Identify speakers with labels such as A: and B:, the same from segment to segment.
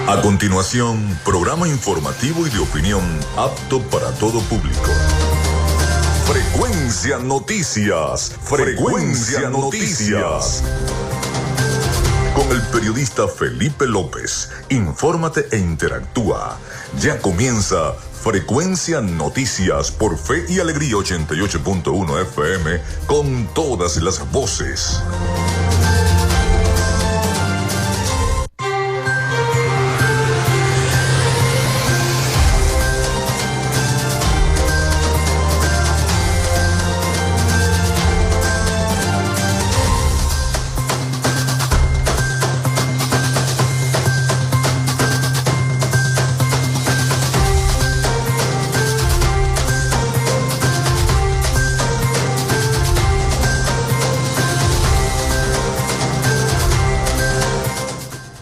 A: A continuación, programa informativo y de opinión apto para todo público. Frecuencia Noticias. Frecuencia Noticias. Con el periodista Felipe López. Infórmate e interactúa. Ya comienza Frecuencia Noticias por Fe y Alegría 88.1 FM con todas las voces.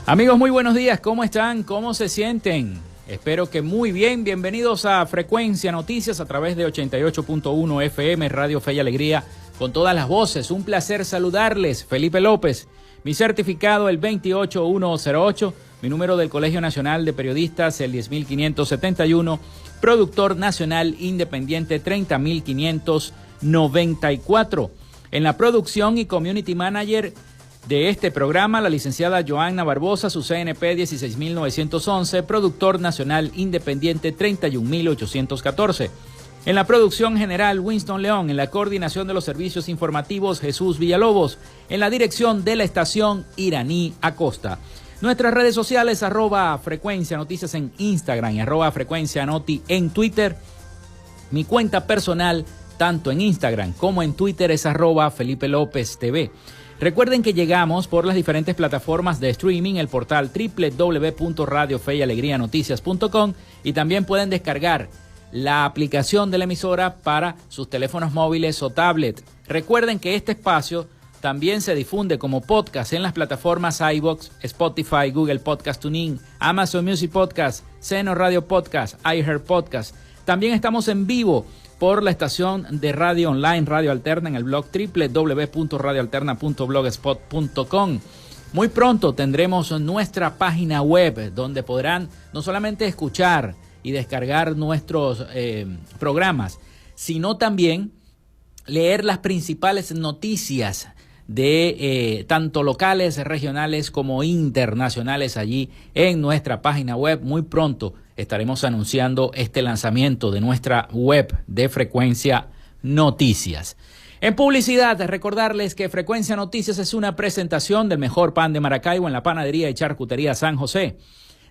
B: Amigos, muy buenos días. ¿Cómo están? ¿Cómo se sienten? Espero que muy bien. Bienvenidos a Frecuencia Noticias a través de 88.1 FM, Radio Fe y Alegría, con todas las voces. Un placer saludarles. Felipe López. Mi certificado, el 28108. Mi número del Colegio Nacional de Periodistas, el 10571. Productor nacional independiente, 30594. En la producción y community manager de este programa, la licenciada Joanna Barbosa, su CNP 16911, productor nacional independiente 31814. En la producción general, Winston León. En la coordinación de los servicios informativos, Jesús Villalobos. En la dirección de la estación, Iraní Acosta. Nuestras redes sociales, @Frecuencia Noticias en Instagram y @Frecuencia Noti en Twitter. Mi cuenta personal, tanto en Instagram como en Twitter, es @Felipe López TV. Recuerden que llegamos por las diferentes plataformas de streaming, el portal www.radiofeyalegrianoticias.com, y también pueden descargar la aplicación de la emisora para sus teléfonos móviles o tablet. Recuerden que este espacio también se difunde como podcast en las plataformas iVoox, Spotify, Google Podcast TuneIn, Amazon Music Podcast, Seno Radio Podcast, iHeart Podcast. También estamos en vivo por la estación de radio online Radio Alterna en el blog www.radioalterna.blogspot.com. Muy pronto tendremos nuestra página web donde podrán no solamente escuchar y descargar nuestros programas, sino también leer las principales noticias de tanto locales, regionales como internacionales allí en nuestra página web. Muy pronto estaremos anunciando este lanzamiento de nuestra web de Frecuencia Noticias. En publicidad, recordarles que Frecuencia Noticias es una presentación del mejor pan de Maracaibo en la panadería y charcutería San José,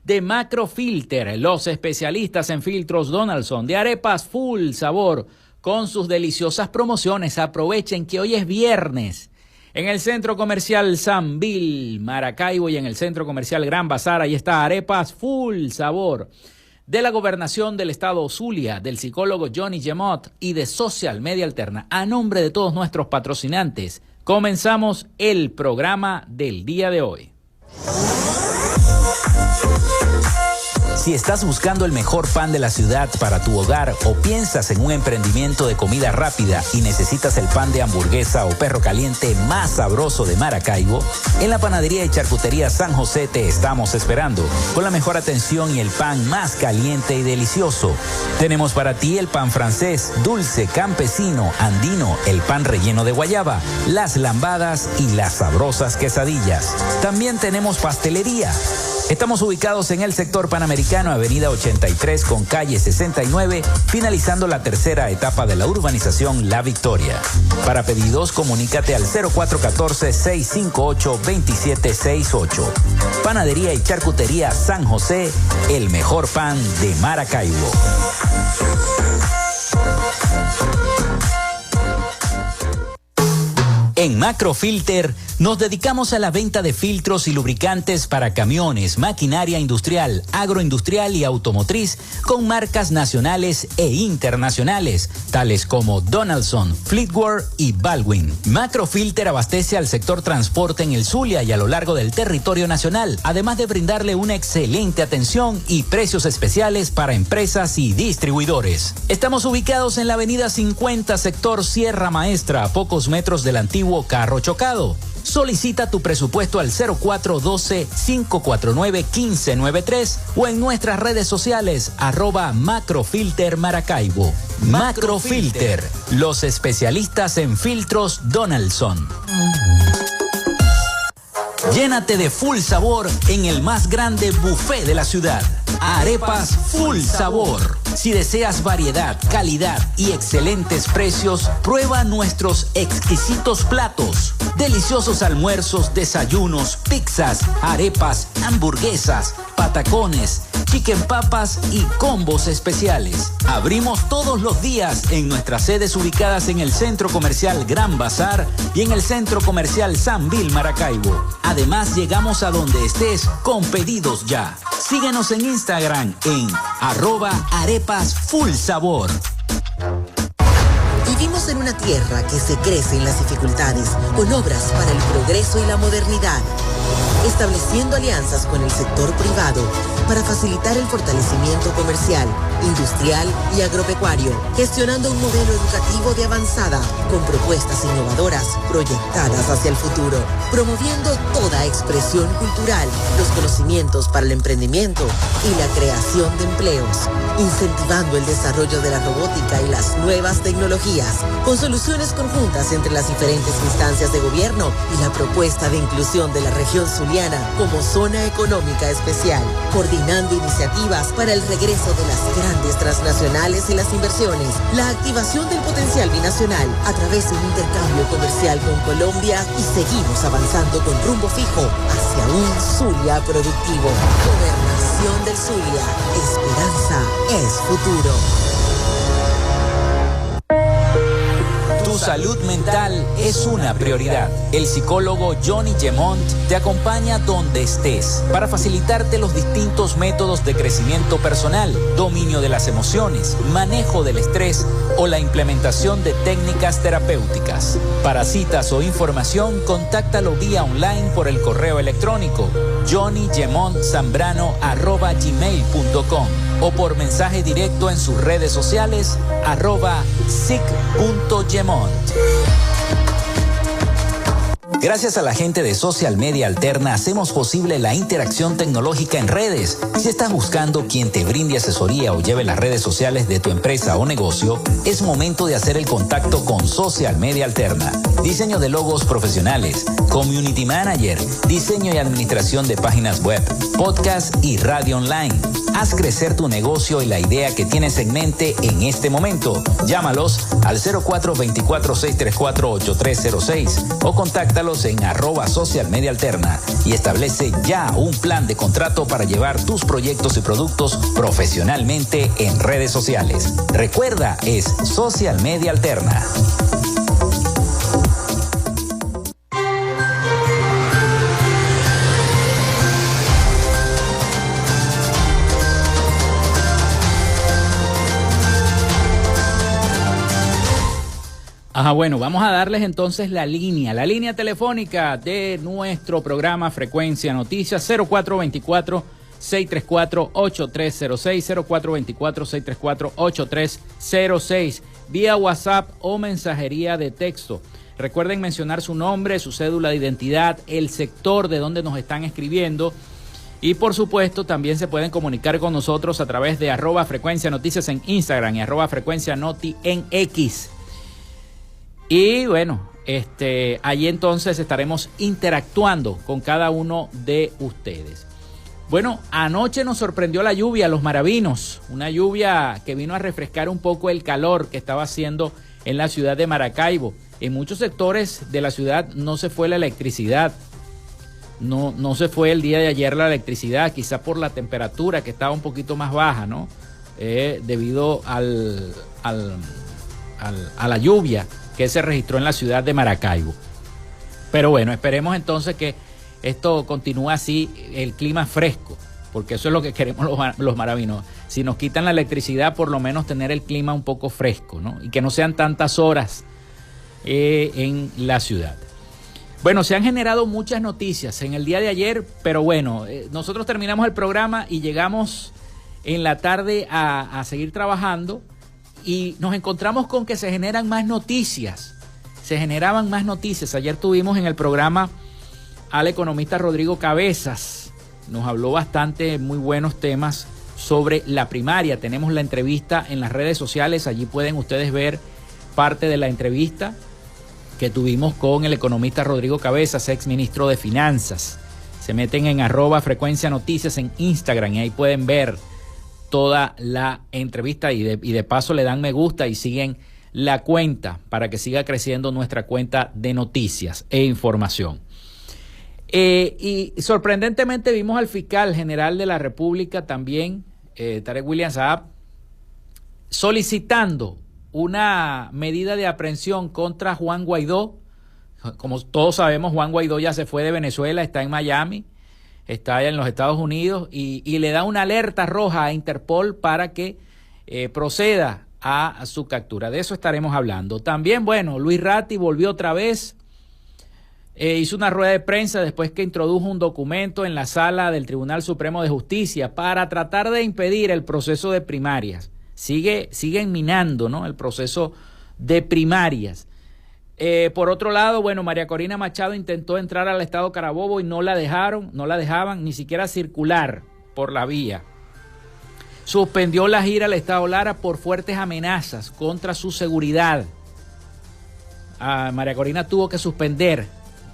B: de Macrofilter, los especialistas en filtros Donaldson, de arepas Full Sabor, con sus deliciosas promociones. Aprovechen que hoy es viernes. En el Centro Comercial Sanvil, Maracaibo, y en el Centro Comercial Gran Bazar, ahí está arepas Full Sabor. De la Gobernación del Estado Zulia, del psicólogo Johnny Gemot y de Social Media Alterna. A nombre de todos nuestros patrocinantes, comenzamos el programa del día de hoy. Si estás buscando el mejor pan de la ciudad para tu hogar o piensas en un emprendimiento de comida rápida y necesitas el pan de hamburguesa o perro caliente más sabroso de Maracaibo, en la panadería y charcutería San José te estamos esperando, con la mejor atención y el pan más caliente y delicioso. Tenemos para ti el pan francés, dulce, campesino, andino, el pan relleno de guayaba, las lambadas y las sabrosas quesadillas. También tenemos pastelería. Estamos ubicados en el sector Panamericano, avenida 83 con calle 69, finalizando la tercera etapa de la urbanización La Victoria. Para pedidos, comunícate al 0414-658-2768. Panadería y charcutería San José, el mejor pan de Maracaibo. En Macrofilter nos dedicamos a la venta de filtros y lubricantes para camiones, maquinaria industrial, agroindustrial y automotriz con marcas nacionales e internacionales, tales como Donaldson, Fleetwood y Baldwin. Macrofilter abastece al sector transporte en el Zulia y a lo largo del territorio nacional, además de brindarle una excelente atención y precios especiales para empresas y distribuidores. Estamos ubicados en la avenida 50, sector Sierra Maestra, a pocos metros del antiguo Carro Chocado. Solicita tu presupuesto al 0412-549-1593 o en nuestras redes sociales @Macrofilter Maracaibo. Macrofilter, los especialistas en filtros Donaldson. Llénate de full sabor en el más grande buffet de la ciudad. Arepas Full Sabor. Si deseas variedad, calidad y excelentes precios, prueba nuestros exquisitos platos. Deliciosos almuerzos, desayunos, pizzas, arepas, hamburguesas, patacones, chicken papas y combos especiales. Abrimos todos los días en nuestras sedes ubicadas en el Centro Comercial Gran Bazar y en el Centro Comercial San Vil Maracaibo. Además, llegamos a donde estés con pedidos ya. Síguenos en Instagram en @arepasfullsabor.
C: Vivimos en una tierra que se crece en las dificultades, con obras para el progreso y la modernidad, estableciendo alianzas con el sector privado para facilitar el fortalecimiento comercial, industrial y agropecuario, gestionando un modelo educativo de avanzada, con propuestas innovadoras proyectadas hacia el futuro, promoviendo toda expresión cultural, los conocimientos para el emprendimiento y la creación de empleos, incentivando el desarrollo de la robótica y las nuevas tecnologías, con soluciones conjuntas entre las diferentes instancias de gobierno y la propuesta de inclusión de la región zuliana como zona económica especial, coordinando iniciativas para el regreso de las grandes transnacionales y las inversiones, la activación del potencial binacional a través de un intercambio comercial con Colombia y seguimos avanzando con rumbo fijo hacia un Zulia productivo. Gobernación del Zulia. Esperanza es futuro.
B: Tu salud mental es una prioridad. El psicólogo Johnny Gemont te acompaña donde estés para facilitarte los distintos métodos de crecimiento personal, dominio de las emociones, manejo del estrés o la implementación de técnicas terapéuticas. Para citas o información, contáctalo vía online por el correo electrónico johnnygemontzambrano@gmail.com o por mensaje directo en sus redes sociales @sic.gemont. Gracias a la gente de Social Media Alterna hacemos posible la interacción tecnológica en redes. Si estás buscando quien te brinde asesoría o lleve las redes sociales de tu empresa o negocio, es momento de hacer el contacto con Social Media Alterna. Diseño de logos profesionales, community manager, diseño y administración de páginas web, podcast y radio online. Haz crecer tu negocio y la idea que tienes en mente en este momento. Llámalos al 0424-634-8306 o contáctalos en @socialmediaalterna y establece ya un plan de contrato para llevar tus proyectos y productos profesionalmente en redes sociales. Recuerda, es Social Media Alterna. Bueno, vamos a darles entonces la línea telefónica de nuestro programa Frecuencia Noticias, 0424-634-8306, 0424-634-8306, vía WhatsApp o mensajería de texto. Recuerden mencionar su nombre, su cédula de identidad, el sector de donde nos están escribiendo. Y por supuesto también se pueden comunicar con nosotros a través de @Frecuencia Noticias en Instagram y @Frecuencia Noti en X. Y bueno, allí entonces estaremos interactuando con cada uno de ustedes. Bueno, anoche nos sorprendió la lluvia, los maravinos, una lluvia que vino a refrescar un poco el calor que estaba haciendo en la ciudad de Maracaibo. En muchos sectores de la ciudad no se fue la electricidad, no se fue el día de ayer la electricidad, quizá por la temperatura que estaba un poquito más baja, ¿no? Debido a la lluvia que se registró en la ciudad de Maracaibo. Pero bueno, esperemos entonces que esto continúe así, el clima fresco, porque eso es lo que queremos los maravinos. Si nos quitan la electricidad, por lo menos tener el clima un poco fresco, ¿no? Y que no sean tantas horas en la ciudad. Bueno, se han generado muchas noticias en el día de ayer, pero bueno, nosotros terminamos el programa y llegamos en la tarde a seguir trabajando. Y nos encontramos con que se generan más noticias. se generaban más noticias. Ayer tuvimos en el programa al economista Rodrigo Cabezas. Nos habló bastante, muy buenos temas sobre la primaria. Tenemos la entrevista en las redes sociales. Allí pueden ustedes ver parte de la entrevista que tuvimos con el economista Rodrigo Cabezas, ex ministro de Finanzas. Se meten en @frecuencia noticias en Instagram y ahí pueden ver toda la entrevista y de paso le dan me gusta y siguen la cuenta para que siga creciendo nuestra cuenta de noticias e información. Y sorprendentemente vimos al fiscal general de la República también, Tarek William Saab, solicitando una medida de aprehensión contra Juan Guaidó. Como todos sabemos, Juan Guaidó ya se fue de Venezuela, está en Miami, está allá en los Estados Unidos y le da una alerta roja a Interpol para que proceda a su captura. De eso estaremos hablando. También, bueno, Luis Ratti volvió otra vez, hizo una rueda de prensa después que introdujo un documento en la sala del Tribunal Supremo de Justicia para tratar de impedir el proceso de primarias. Siguen minando, ¿no?, el proceso de primarias. Por otro lado, bueno, María Corina Machado intentó entrar al estado Carabobo y no la dejaban ni siquiera circular por la vía. Suspendió la gira al estado Lara por fuertes amenazas contra su seguridad. María Corina tuvo que suspender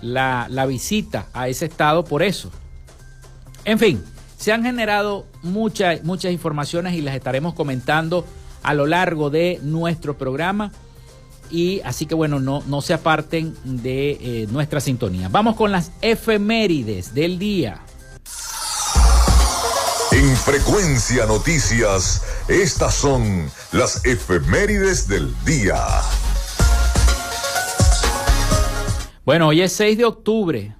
B: la visita a ese estado por eso. En fin, se han generado muchas informaciones y las estaremos comentando a lo largo de nuestro programa. Y así que bueno, no se aparten de nuestra sintonía. Vamos con las efemérides del día.
A: En Frecuencia Noticias, estas son las efemérides del día.
B: Bueno, hoy es 6 de octubre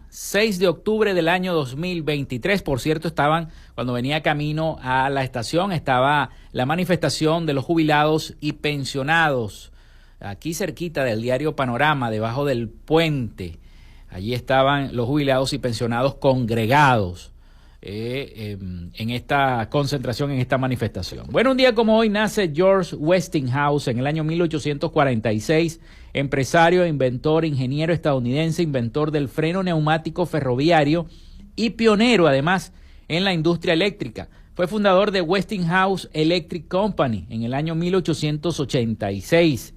B: del año 2023. Por cierto, cuando venía camino a la estación, estaba la manifestación de los jubilados y pensionados, aquí cerquita del diario Panorama, debajo del puente. Allí estaban los jubilados y pensionados congregados en esta concentración, en esta manifestación. Bueno, un día como hoy nace George Westinghouse en el año 1846, empresario, inventor, ingeniero estadounidense, inventor del freno neumático ferroviario y pionero además en la industria eléctrica. Fue fundador de Westinghouse Electric Company en el año 1886.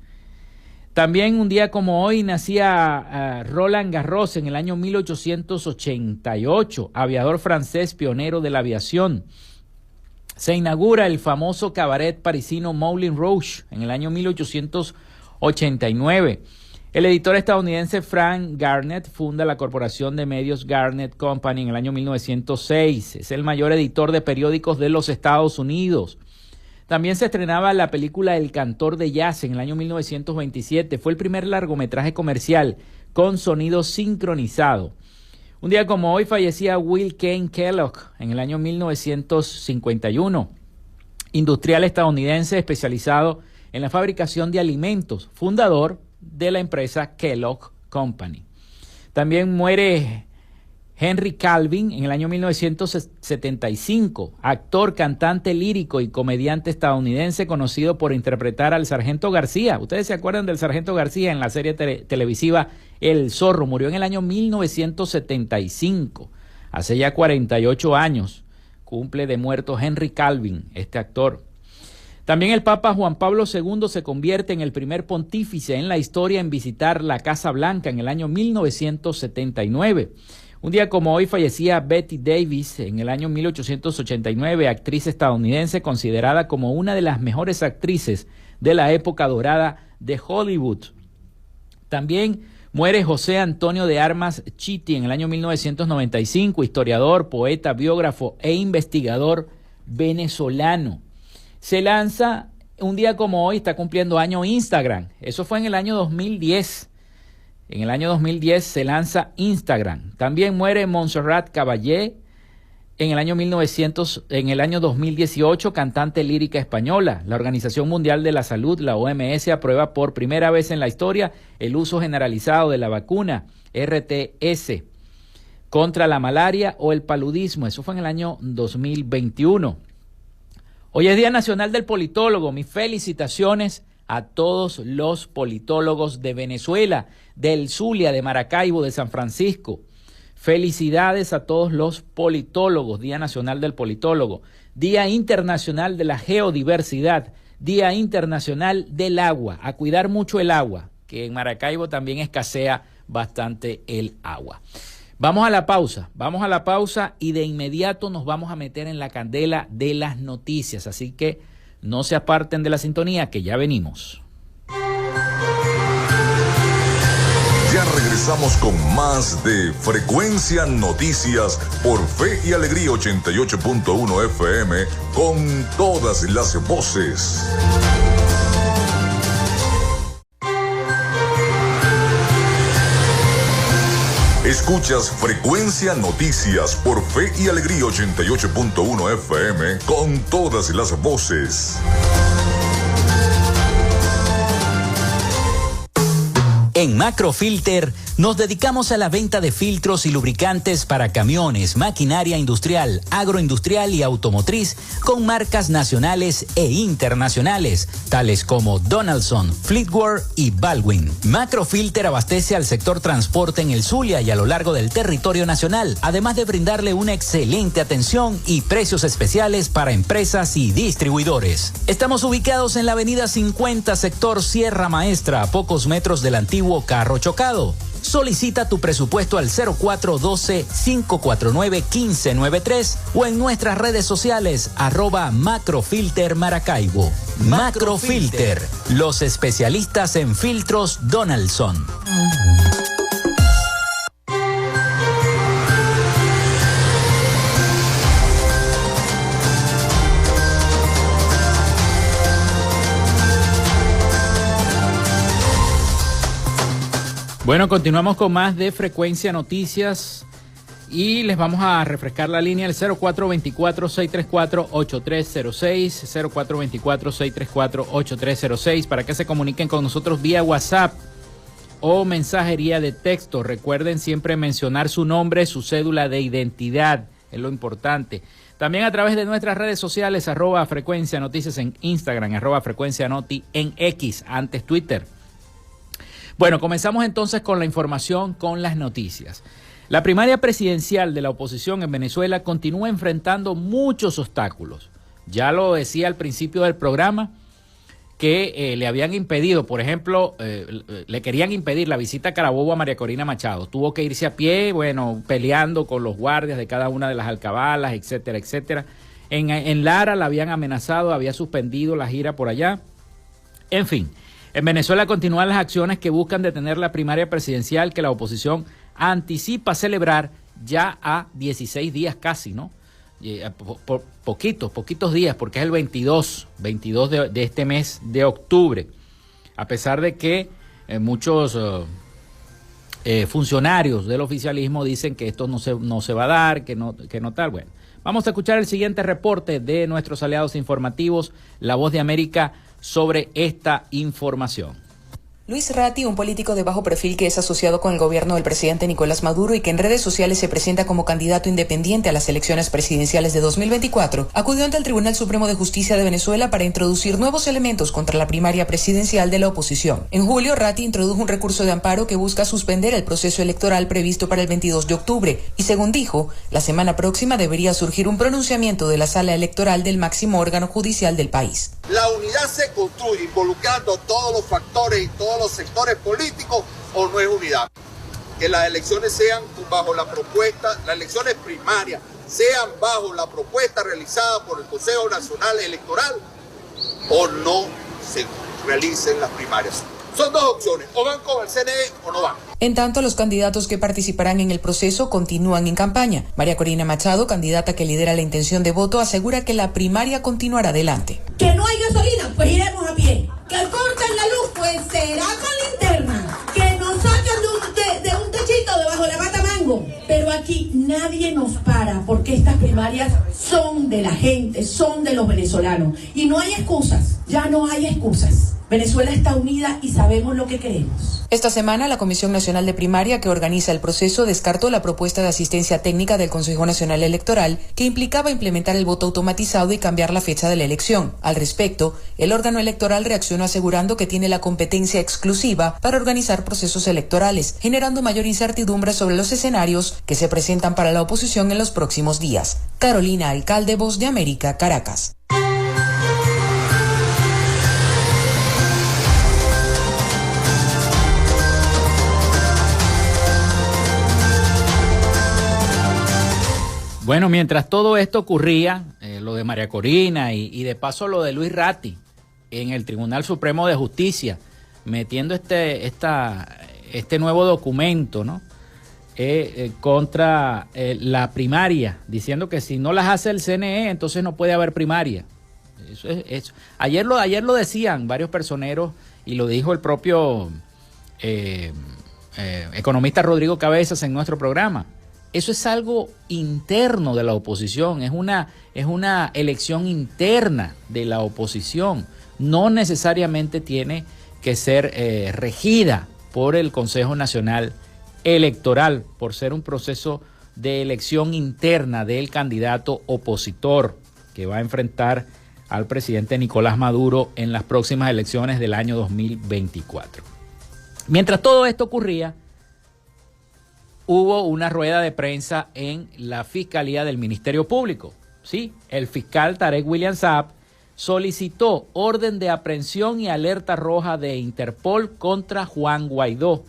B: También un día como hoy nacía Roland Garros en el año 1888, aviador francés pionero de la aviación. Se inaugura el famoso cabaret parisino Moulin Rouge en el año 1889. El editor estadounidense Frank Garnett funda la corporación de medios Garnett Company en el año 1906. Es el mayor editor de periódicos de los Estados Unidos. También se estrenaba la película El cantor de jazz en el año 1927. Fue el primer largometraje comercial con sonido sincronizado. Un día como hoy fallecía Will Kane Kellogg en el año 1951. Industrial estadounidense especializado en la fabricación de alimentos, fundador de la empresa Kellogg Company. También muere Henry Calvin en el año 1975, actor, cantante lírico y comediante estadounidense conocido por interpretar al Sargento García. Ustedes se acuerdan del Sargento García en la serie televisiva El Zorro. Murió en el año 1975, hace ya 48 años. Cumple de muerto Henry Calvin, este actor. También el Papa Juan Pablo II se convierte en el primer pontífice en la historia en visitar la Casa Blanca en el año 1979. Un día como hoy fallecía Betty Davis en el año 1889, actriz estadounidense considerada como una de las mejores actrices de la época dorada de Hollywood. También muere José Antonio de Armas Chiti en el año 1995, historiador, poeta, biógrafo e investigador venezolano. Se lanza un día como hoy, está cumpliendo año Instagram. Eso fue en el año 2010. En el año 2010 se lanza Instagram. También muere Montserrat Caballé en el año 2018, cantante lírica española. La Organización Mundial de la Salud, la OMS, aprueba por primera vez en la historia el uso generalizado de la vacuna RTS contra la malaria o el paludismo. Eso fue en el año 2021. Hoy es Día Nacional del Politólogo. Mis felicitaciones a todos los politólogos de Venezuela, del Zulia, de Maracaibo, de San Francisco. Felicidades a todos los politólogos, Día Nacional del Politólogo, Día Internacional de la Geodiversidad, Día Internacional del Agua, a cuidar mucho el agua, que en Maracaibo también escasea bastante el agua. Vamos a la pausa y de inmediato nos vamos a meter en la candela de las noticias, así que no se aparten de la sintonía, que ya venimos.
A: Ya regresamos con más de Frecuencia Noticias por Fe y Alegría 88.1 FM con todas las voces. Escuchas Frecuencia Noticias por Fe y Alegría 88.1 FM con todas las voces.
D: En Macrofilter nos dedicamos a la venta de filtros y lubricantes para camiones, maquinaria industrial, agroindustrial y automotriz con marcas nacionales e internacionales, tales como Donaldson, Fleetwood y Baldwin. Macrofilter abastece al sector transporte en el Zulia y a lo largo del territorio nacional, además de brindarle una excelente atención y precios especiales para empresas y distribuidores. Estamos ubicados en la avenida 50, sector Sierra Maestra, a pocos metros del antiguo carro chocado. Solicita tu presupuesto al 0412-549-1593 o en nuestras redes sociales @Macrofilter Maracaibo. Macrofilter, los especialistas en filtros Donaldson.
B: Bueno, continuamos con más de Frecuencia Noticias y les vamos a refrescar la línea al 0424-634-8306, 0424-634-8306 para que se comuniquen con nosotros vía WhatsApp o mensajería de texto. Recuerden siempre mencionar su nombre, su cédula de identidad, es lo importante. También a través de nuestras redes sociales, @Frecuencia Noticias en Instagram, @Frecuencia Noti en X, antes Twitter. Bueno, comenzamos entonces con la información, con las noticias. La primaria presidencial de la oposición en Venezuela continúa enfrentando muchos obstáculos. Ya lo decía al principio del programa, que le habían impedido, por ejemplo, le querían impedir la visita a Carabobo a María Corina Machado. Tuvo que irse a pie, bueno, peleando con los guardias de cada una de las alcabalas, etcétera, etcétera. En Lara la habían amenazado, había suspendido la gira por allá. En fin. En Venezuela continúan las acciones que buscan detener la primaria presidencial que la oposición anticipa celebrar ya a 16 días casi, ¿no? Por poquitos días, porque es el 22 de este mes de octubre. A pesar de que muchos funcionarios del oficialismo dicen que esto no se va a dar, que no tal. Bueno, vamos a escuchar el siguiente reporte de nuestros aliados informativos, La Voz de América, sobre esta información.
E: Luis Ratti, un político de bajo perfil que es asociado con el gobierno del presidente Nicolás Maduro y que en redes sociales se presenta como candidato independiente a las elecciones presidenciales de 2024, acudió ante el Tribunal Supremo de Justicia de Venezuela para introducir nuevos elementos contra la primaria presidencial de la oposición. En julio, Ratti introdujo un recurso de amparo que busca suspender el proceso electoral previsto para el 22 de octubre y, según dijo, la semana próxima debería surgir un pronunciamiento de la Sala Electoral del máximo órgano judicial del país.
F: La unidad se construye involucrando todos los factores y todos los sectores políticos, o no es unidad. Que las elecciones sean bajo la propuesta, las elecciones primarias sean bajo la propuesta realizada por el Consejo Nacional Electoral, o no se realicen las primarias. Son dos opciones, o van con el CNE o no van.
E: En tanto, los candidatos que participarán en el proceso continúan en campaña. María Corina Machado, candidata que lidera la intención de voto, asegura que la primaria continuará adelante.
G: Que no hay gasolina, pues iremos a pie. Que corten la luz, pues será con linterna. Que nos saquen de un techito debajo de la mata mango. Pero aquí nadie nos para, porque estas primarias son de la gente, son de los venezolanos. Y no hay excusas, ya no hay excusas. Venezuela está unida y sabemos lo que queremos.
E: Esta semana, la Comisión Nacional de Primaria, que organiza el proceso, descartó la propuesta de asistencia técnica del Consejo Nacional Electoral, que implicaba implementar el voto automatizado y cambiar la fecha de la elección. Al respecto, el órgano electoral reaccionó asegurando que tiene la competencia exclusiva para organizar procesos electorales, generando mayor incertidumbre sobre los escenarios que se presentan para la oposición en los próximos días. Carolina Alcalde, Voz de América, Caracas.
B: Bueno, mientras todo esto ocurría, lo de María Corina y de paso lo de Luis Ratti en el Tribunal Supremo de Justicia, metiendo este nuevo documento, ¿no? Contra la primaria, diciendo que si no las hace el CNE, entonces no puede haber primaria. Eso. Ayer lo decían varios personeros y lo dijo el propio economista Rodrigo Cabezas en nuestro programa. Eso es algo interno de la oposición, es una elección interna de la oposición. No necesariamente tiene que ser regida por el Consejo Nacional Electoral, por ser un proceso de elección interna del candidato opositor que va a enfrentar al presidente Nicolás Maduro en las próximas elecciones del año 2024. Mientras todo esto ocurría, hubo una rueda de prensa en la Fiscalía del Ministerio Público. Sí, el fiscal Tarek William Saab solicitó orden de aprehensión y alerta roja de Interpol contra Juan Guaidó.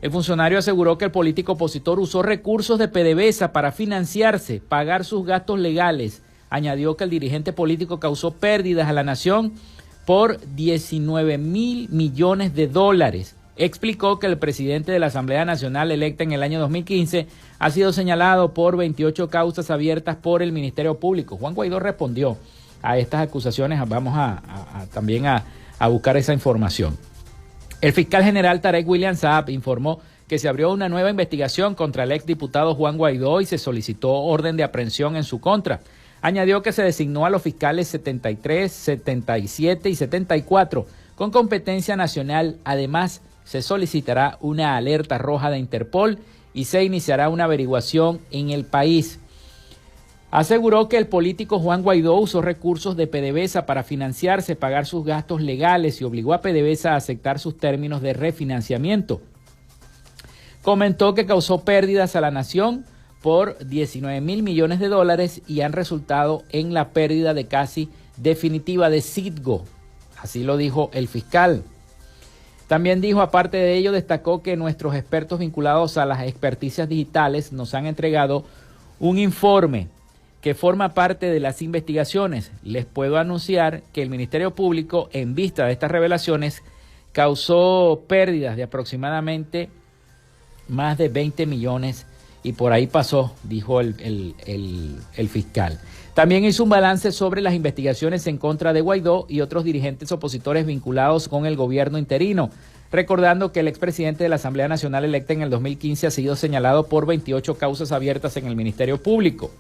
B: El funcionario aseguró que el político opositor usó recursos de PDVSA para financiarse, pagar sus gastos legales. Añadió que el dirigente político causó pérdidas a la nación por 19.000 millones de dólares. Explicó que el presidente de la Asamblea Nacional electa en el año 2015 ha sido señalado por 28 causas abiertas por el Ministerio Público. Juan Guaidó respondió a estas acusaciones. Vamos también a buscar esa información. El fiscal general Tarek William Saab informó que se abrió una nueva investigación contra el exdiputado Juan Guaidó y se solicitó orden de aprehensión en su contra. Añadió que se designó a los fiscales 73, 77 y 74 con competencia nacional. Además, se solicitará una alerta roja de Interpol y se iniciará una averiguación en el país. Aseguró que el político Juan Guaidó usó recursos de PDVSA para financiarse, pagar sus gastos legales y obligó a PDVSA a aceptar sus términos de refinanciamiento. Comentó que causó pérdidas a la nación por 19.000 millones de dólares y han resultado en la pérdida de casi definitiva de Citgo. Así lo dijo el fiscal. También dijo, aparte de ello, destacó que nuestros expertos vinculados a las experticias digitales nos han entregado un informe que forma parte de las investigaciones. Les puedo anunciar que el Ministerio Público, en vista de estas revelaciones, causó pérdidas de aproximadamente más de 20 millones y por ahí pasó, dijo el fiscal. También hizo un balance sobre las investigaciones en contra de Guaidó y otros dirigentes opositores vinculados con el gobierno interino, recordando que el expresidente de la Asamblea Nacional electa en el 2015 ha sido señalado por 28 causas abiertas en el Ministerio Público.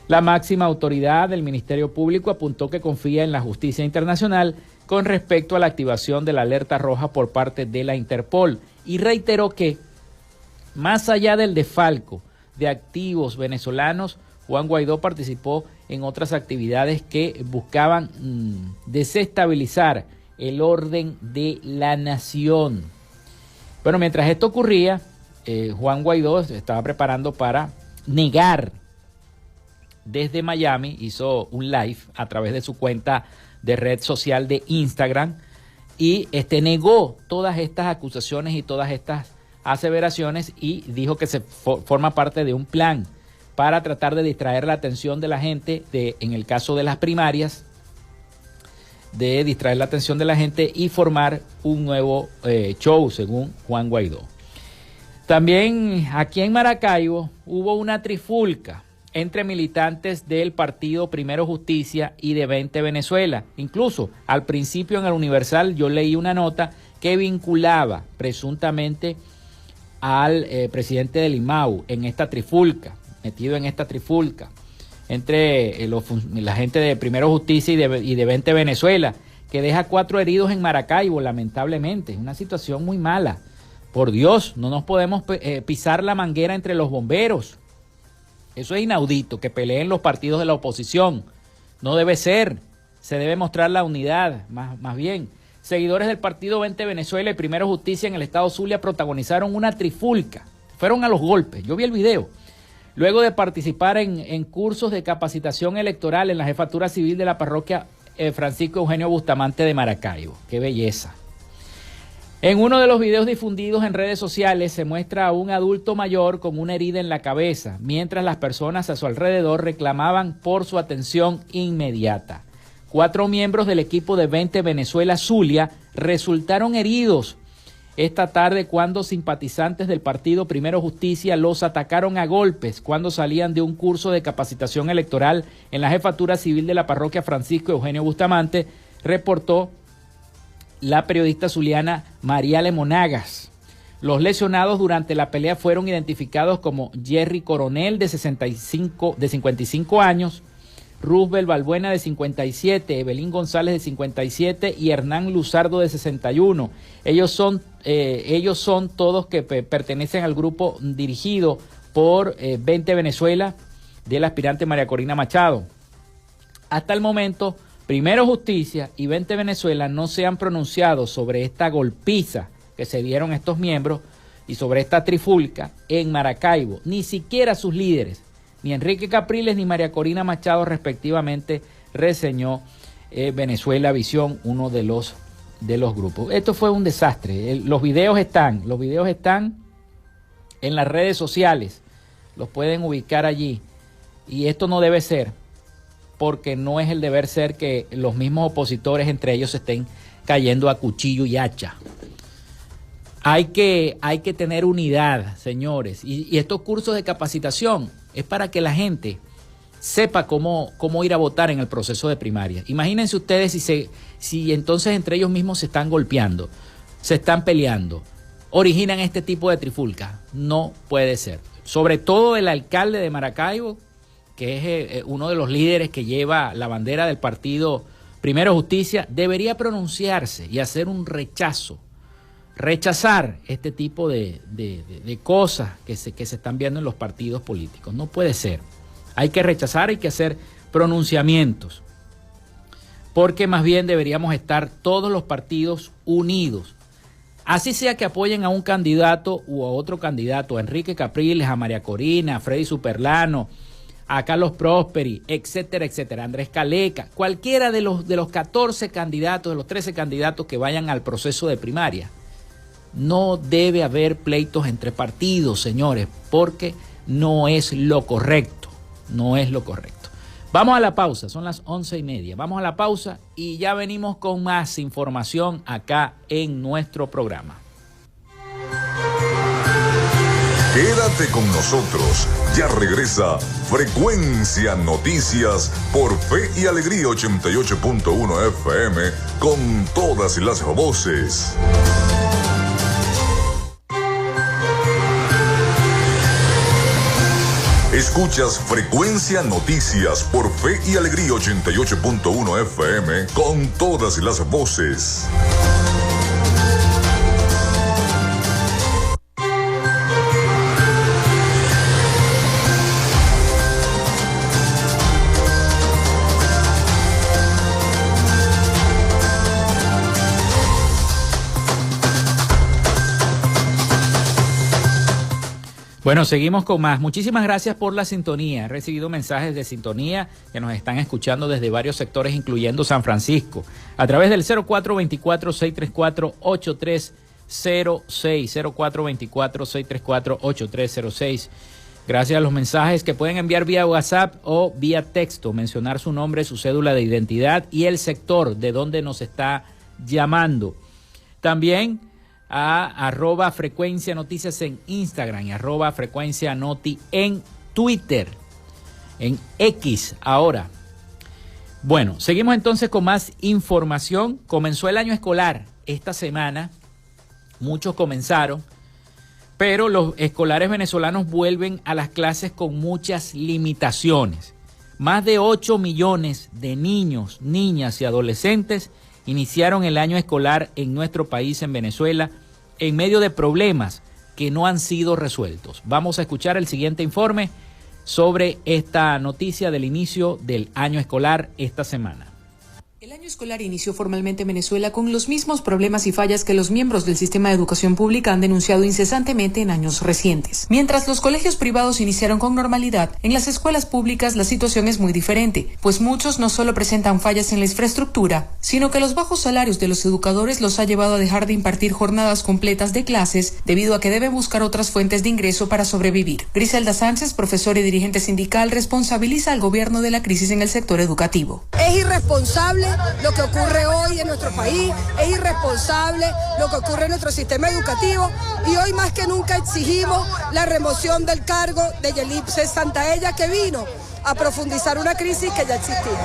B: La máxima autoridad del Ministerio Público apuntó que confía en la justicia internacional con respecto a la activación de la alerta roja por parte de la Interpol y reiteró que, más allá del desfalco de activos venezolanos, Juan Guaidó participó en otras actividades que buscaban desestabilizar el orden de la nación. Bueno, mientras esto ocurría, Juan Guaidó estaba preparando para negar desde Miami, hizo un live a través de su cuenta de red social de Instagram y negó todas estas acusaciones y todas estas aseveraciones y dijo que se forma parte de un plan para tratar de distraer la atención de la gente, en el caso de las primarias, de distraer la atención de la gente y formar un nuevo show, según Juan Guaidó. También aquí en Maracaibo hubo una trifulca entre militantes del partido Primero Justicia y de 20 Venezuela. Incluso al principio en el Universal yo leí una nota que vinculaba presuntamente al presidente del IMAU en esta trifulca, metido en esta trifulca entre la gente de Primero Justicia y de 20 Venezuela, que deja 4 heridos en Maracaibo, lamentablemente. Es una situación muy mala. Por Dios, no nos podemos pisar la manguera entre los bomberos. Eso es inaudito, que peleen los partidos de la oposición. No debe ser. Se debe mostrar la unidad, más bien. Seguidores del partido 20 Venezuela y Primero Justicia en el estado Zulia protagonizaron una trifulca. Fueron a los golpes. Yo vi el video. Luego de participar en cursos de capacitación electoral en la jefatura civil de la parroquia Francisco Eugenio Bustamante de Maracaibo. ¡Qué belleza! En uno de los videos difundidos en redes sociales se muestra a un adulto mayor con una herida en la cabeza, mientras las personas a su alrededor reclamaban por su atención inmediata. 4 miembros del equipo de 20 Venezuela Zulia resultaron heridos esta tarde cuando simpatizantes del partido Primero Justicia los atacaron a golpes cuando salían de un curso de capacitación electoral en la jefatura civil de la parroquia Francisco Eugenio Bustamante, reportó la periodista zuliana Mariale Monagas. Los lesionados durante la pelea fueron identificados como Jerry Coronel, de 55 años, Roosevelt Balbuena, de 57, Evelyn González, de 57 y Hernán Luzardo, de 61. Ellos son todos que pertenecen al grupo dirigido por 20 Venezuela del aspirante María Corina Machado. Hasta el momento, Primero Justicia y 20 Venezuela no se han pronunciado sobre esta golpiza que se dieron estos miembros y sobre esta trifulca en Maracaibo. Ni siquiera sus líderes, ni Enrique Capriles ni María Corina Machado respectivamente, reseñó Venezuela Visión, uno de los grupos. Esto fue un desastre. Los videos están en las redes sociales, los pueden ubicar allí, y esto no debe ser, porque no es el deber ser que los mismos opositores entre ellos se estén cayendo a cuchillo y hacha. Hay que tener unidad, señores, y estos cursos de capacitación es para que la gente sepa cómo ir a votar en el proceso de primaria. Imagínense ustedes si entonces entre ellos mismos se están golpeando, se están peleando, originan este tipo de trifulca. No puede ser. Sobre todo el alcalde de Maracaibo, que es uno de los líderes que lleva la bandera del partido Primero Justicia, debería pronunciarse y hacer un rechazar este tipo de cosas que se están viendo en los partidos políticos. No puede ser. Hay que rechazar, hay que hacer pronunciamientos, porque más bien deberíamos estar todos los partidos unidos. Así sea que apoyen a un candidato u a otro candidato, a Enrique Capriles, a María Corina, a Freddy Superlano, a Carlos Prosperi, etcétera, etcétera, Andrés Caleca, cualquiera de los 14 candidatos, de los 13 candidatos que vayan al proceso de primaria. No debe haber pleitos entre partidos, señores, porque no es lo correcto, no es lo correcto. Vamos a la pausa, son las 11:30, vamos a la pausa y ya venimos con más información acá en nuestro programa.
A: Quédate con nosotros, ya regresa Frecuencia Noticias por Fe y Alegría 88.1 FM con todas las voces. Escuchas Frecuencia Noticias por Fe y Alegría 88.1 FM con todas las voces.
B: Bueno, seguimos con más. Muchísimas gracias por la sintonía. He recibido mensajes de sintonía que nos están escuchando desde varios sectores, incluyendo San Francisco, a través del 0424-634-8306, 0424-634-8306. Gracias a los mensajes que pueden enviar vía WhatsApp o vía texto, mencionar su nombre, su cédula de identidad y el sector de donde nos está llamando. También a @frecuencia noticias en Instagram y @frecuencia noti en Twitter, en X ahora. Bueno, seguimos entonces con más información. Comenzó el año escolar esta semana, muchos comenzaron, pero los escolares venezolanos vuelven a las clases con muchas limitaciones. Más de 8 millones de niños, niñas y adolescentes iniciaron el año escolar en nuestro país, en Venezuela, en medio de problemas que no han sido resueltos. Vamos a escuchar el siguiente informe sobre esta noticia del inicio del año escolar esta semana.
E: El año escolar inició formalmente en Venezuela con los mismos problemas y fallas que los miembros del sistema de educación pública han denunciado incesantemente en años recientes. Mientras los colegios privados iniciaron con normalidad, en las escuelas públicas la situación es muy diferente, pues muchos no solo presentan fallas en la infraestructura, sino que los bajos salarios de los educadores los ha llevado a dejar de impartir jornadas completas de clases debido a que deben buscar otras fuentes de ingreso para sobrevivir. Griselda Sánchez, profesora y dirigente sindical, responsabiliza al gobierno de la crisis en el sector educativo.
H: Es irresponsable lo que ocurre hoy en nuestro país, es irresponsable lo que ocurre en nuestro sistema educativo y hoy más que nunca exigimos la remoción del cargo de Yelitza Santaella, que vino a profundizar una crisis que ya existía.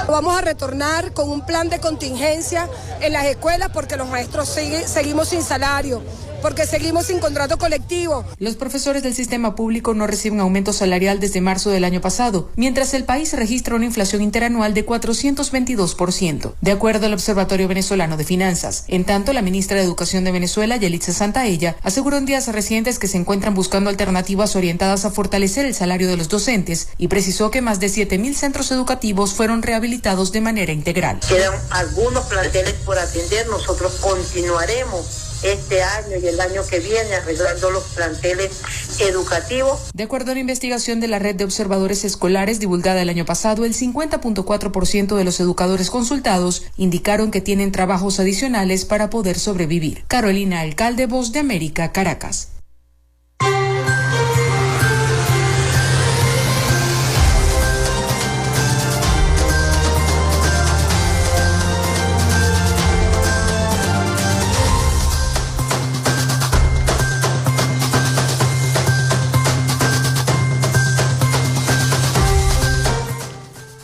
H: Vamos a retornar con un plan de contingencia en las escuelas porque los maestros seguimos sin salario, porque seguimos sin contrato colectivo.
E: Los profesores del sistema público no reciben aumento salarial desde marzo del año pasado, mientras el país registra una inflación interanual de 422%, de acuerdo al Observatorio Venezolano de Finanzas. En tanto, la ministra de Educación de Venezuela, Yelitza Santaella, aseguró en días recientes que se encuentran buscando alternativas orientadas a fortalecer el salario de los docentes y precisó que más de 7.000 centros educativos fueron rehabilitados de manera integral.
I: Quedan algunos planteles por atender, nosotros continuaremos este año y el año que viene arreglando los planteles educativos.
E: De acuerdo a una investigación de la Red de Observadores Escolares divulgada el año pasado, el 50.4% de los educadores consultados indicaron que tienen trabajos adicionales para poder sobrevivir. Carolina Alcalde, Voz de América, Caracas.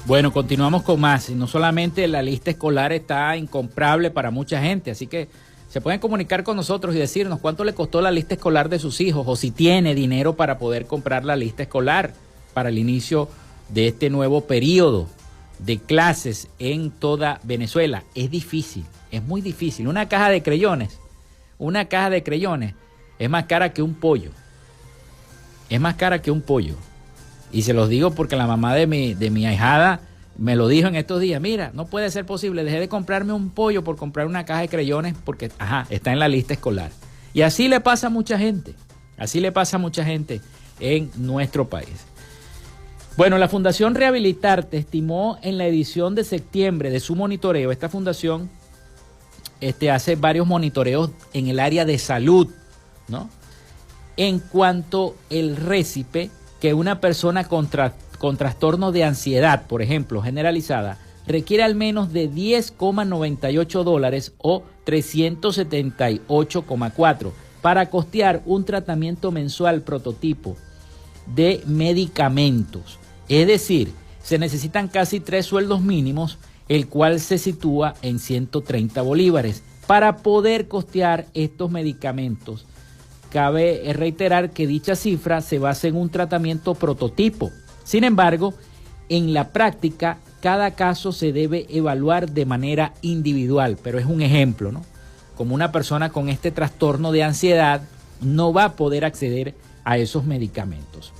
B: Bueno, continuamos con más. Y no solamente la lista escolar está incomprable para mucha gente, así que se pueden comunicar con nosotros y decirnos cuánto le costó la lista escolar de sus hijos o si tiene dinero para poder comprar la lista escolar para el inicio de este nuevo periodo de clases en toda Venezuela. Es difícil, es muy difícil. Una caja de creyones es más cara que un pollo. Es más cara que un pollo. Y se los digo porque la mamá de mi ahijada me lo dijo en estos días. Mira, no puede ser posible, dejé de comprarme un pollo por comprar una caja de creyones porque, está en la lista escolar. Y así le pasa a mucha gente, en nuestro país. Bueno, la Fundación Rehabilitarte estimó en la edición de septiembre de su monitoreo, esta fundación hace varios monitoreos en el área de salud, ¿no? En cuanto el récipe que una persona con trastorno de ansiedad, por ejemplo, generalizada, requiere al menos de $10,98 o 378,4 para costear un tratamiento mensual prototipo de medicamentos. Es decir, se necesitan casi 3 sueldos mínimos, el cual se sitúa en 130 bolívares para poder costear estos medicamentos. Cabe reiterar que dicha cifra se basa en un tratamiento prototipo. Sin embargo, en la práctica, cada caso se debe evaluar de manera individual, pero es un ejemplo, ¿no? Como una persona con este trastorno de ansiedad no va a poder acceder a esos medicamentos.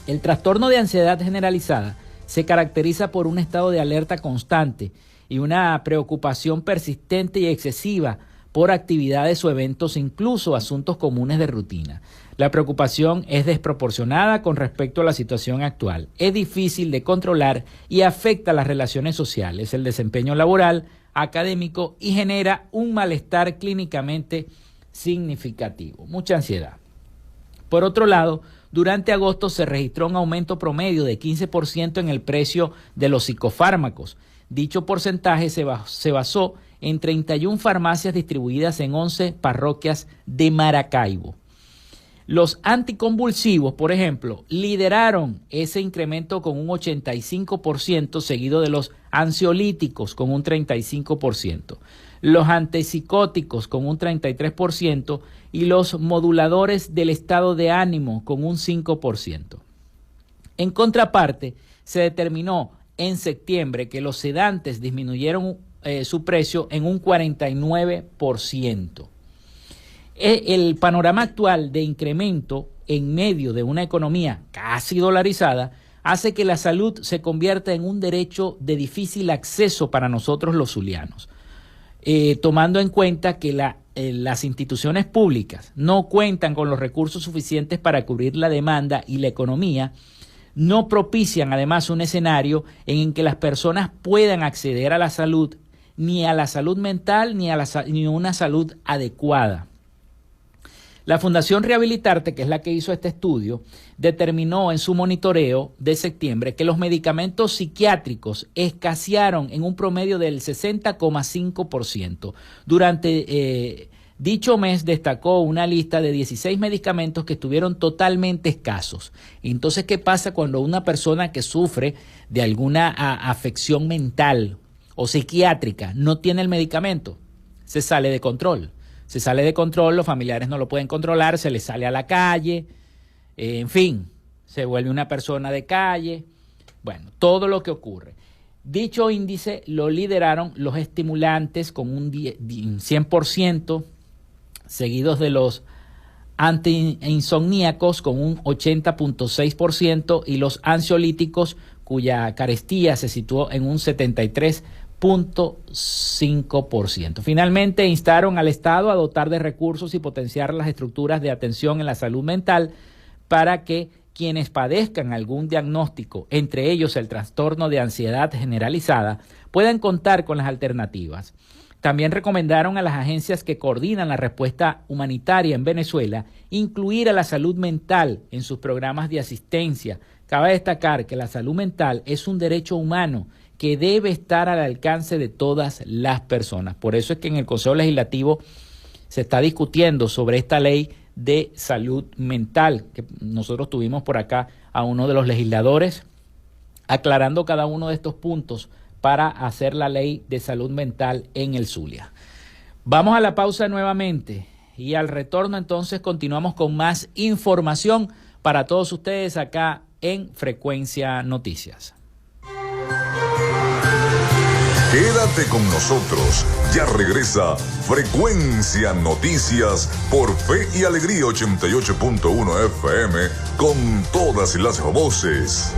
B: El trastorno de ansiedad generalizada se caracteriza por un estado de alerta constante y una preocupación persistente y excesiva por actividades o eventos, incluso asuntos comunes de rutina. La preocupación es desproporcionada con respecto a la situación actual, es difícil de controlar y afecta las relaciones sociales, el desempeño laboral, académico y genera un malestar clínicamente significativo. Mucha ansiedad. Por otro lado, durante agosto se registró un aumento promedio de 15% en el precio de los psicofármacos. Dicho porcentaje se basó en 31 farmacias distribuidas en 11 parroquias de Maracaibo. Los anticonvulsivos, por ejemplo, lideraron ese incremento con un 85%, seguido de los ansiolíticos con un 35%, los antipsicóticos con un 33% y los moduladores del estado de ánimo con un 5%. En contraparte, se determinó en septiembre que los sedantes disminuyeron su precio en un 49%. El panorama actual de incremento en medio de una economía casi dolarizada hace que la salud se convierta en un derecho de difícil acceso para nosotros los zulianos, tomando en cuenta que las instituciones públicas no cuentan con los recursos suficientes para cubrir la demanda y la economía no propician además un escenario en que las personas puedan acceder a la salud, ni a la salud mental ni a una salud adecuada. La Fundación Rehabilitarte, que es la que hizo este estudio, determinó en su monitoreo de septiembre que los medicamentos psiquiátricos escasearon en un promedio del 60,5%. Durante dicho mes destacó una lista de 16 medicamentos que estuvieron totalmente escasos. Entonces, ¿qué pasa cuando una persona que sufre de alguna afección mental o psiquiátrica no tiene el medicamento? Se sale de control. Se sale de control, los familiares no lo pueden controlar, se le sale a la calle, en fin, se vuelve una persona de calle. Bueno, todo lo que ocurre. Dicho índice lo lideraron los estimulantes con un 100%, seguidos de los antiinsomníacos con un 80,6% y los ansiolíticos, cuya carestía se situó en un 73,5%. Finalmente, instaron al Estado a dotar de recursos y potenciar las estructuras de atención en la salud mental para que quienes padezcan algún diagnóstico, entre ellos el trastorno de ansiedad generalizada, puedan contar con las alternativas. También recomendaron a las agencias que coordinan la respuesta humanitaria en Venezuela incluir a la salud mental en sus programas de asistencia. Cabe destacar que la salud mental es un derecho humano que debe estar al alcance de todas las personas. Por eso es que en el Consejo Legislativo se está discutiendo sobre esta ley de salud mental, que nosotros tuvimos por acá a uno de los legisladores aclarando cada uno de estos puntos para hacer la ley de salud mental en el Zulia. Vamos a la pausa nuevamente y al retorno entonces continuamos con más información para todos ustedes acá en Frecuencia Noticias.
A: Quédate con nosotros, ya regresa Frecuencia Noticias por Fe y Alegría 88.1 FM con todas las voces.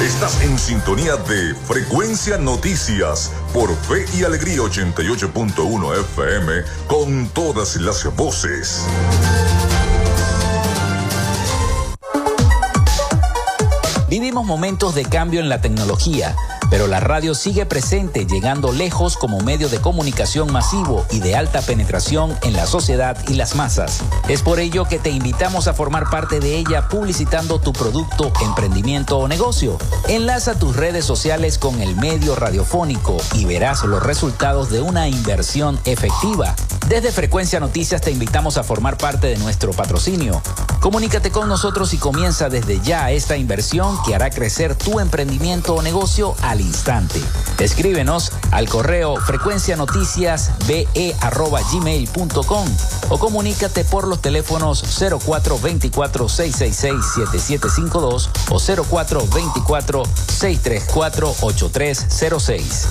A: Estás en sintonía de Frecuencia Noticias por Fe y Alegría 88.1 FM con todas las voces.
D: Vivimos momentos de cambio en la tecnología, pero la radio sigue presente, llegando lejos como medio de comunicación masivo y de alta penetración en la sociedad y las masas. Es por ello que te invitamos a formar parte de ella publicitando tu producto, emprendimiento o negocio. Enlaza tus redes sociales con el medio radiofónico y verás los resultados de una inversión efectiva. Desde Frecuencia Noticias te invitamos a formar parte de nuestro patrocinio. Comunícate con nosotros y comienza desde ya esta inversión que hará crecer tu emprendimiento o negocio al instante. Escríbenos al correo frecuencianoticiasbe@gmail.com o comunícate por los teléfonos 0424-666-7752 o 0424-634-8306.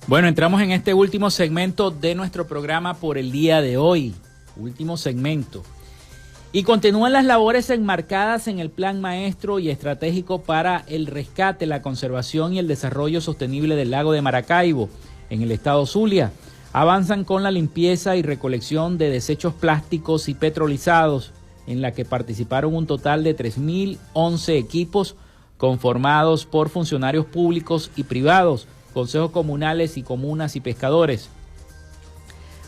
B: Bueno, entramos en este último segmento de nuestro programa por el día de hoy. Último segmento. Y continúan las labores enmarcadas en el Plan Maestro y Estratégico para el Rescate, la Conservación y el Desarrollo Sostenible del Lago de Maracaibo, en el estado Zulia. Avanzan con la limpieza y recolección de desechos plásticos y petrolizados, en la que participaron un total de 3.011 equipos conformados por funcionarios públicos y privados, consejos comunales y comunas y pescadores.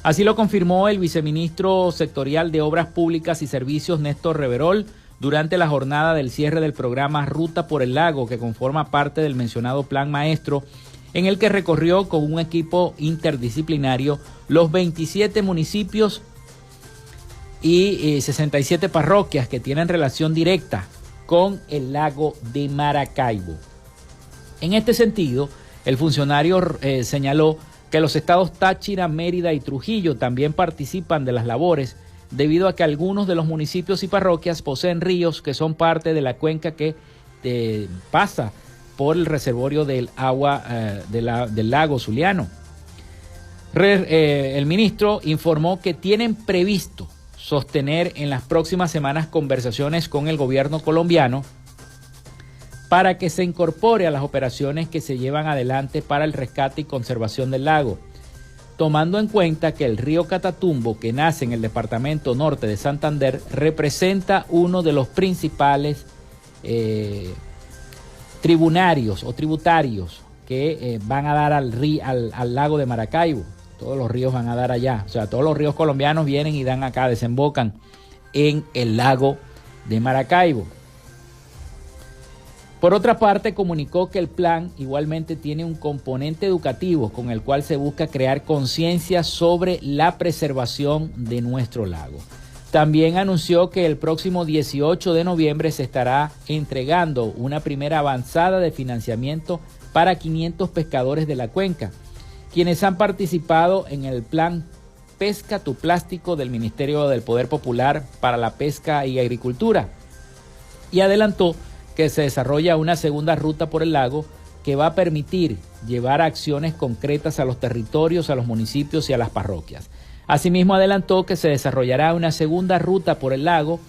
B: Así lo confirmó el viceministro sectorial de Obras Públicas y Servicios, Néstor Reverol, durante la jornada del cierre del programa Ruta por el Lago, que conforma parte del mencionado Plan Maestro, en el que recorrió con un equipo interdisciplinario los 27 municipios y 67 parroquias que tienen relación directa con el lago de Maracaibo. En este sentido, el funcionario señaló que los estados Táchira, Mérida y Trujillo también participan de las labores debido a que algunos de los municipios y parroquias poseen ríos que son parte de la cuenca que pasa por el reservorio del agua del lago Zuliano. El ministro informó que tienen previsto sostener en las próximas semanas conversaciones con el gobierno colombiano para que se incorpore a las operaciones que se llevan adelante para el rescate y conservación del lago, tomando en cuenta que el río Catatumbo, que nace en el departamento norte de Santander, representa uno de los principales tributarios que van a dar al lago de Maracaibo. Todos los ríos van a dar allá, o sea, todos los ríos colombianos vienen y dan acá, desembocan en el lago de Maracaibo. Por otra parte, comunicó que el plan igualmente tiene un componente educativo con el cual se busca crear conciencia sobre la preservación de nuestro lago. También anunció que el próximo 18 de noviembre se estará entregando una primera avanzada de financiamiento para 500 pescadores de la cuenca, quienes han participado en el plan Pesca tu Plástico del Ministerio del Poder Popular para la Pesca y Agricultura. Y adelantó que se desarrolla una segunda ruta por el lago que va a permitir llevar acciones concretas a los territorios, a los municipios y a las parroquias. Asimismo, adelantó que se desarrollará una segunda ruta por el lago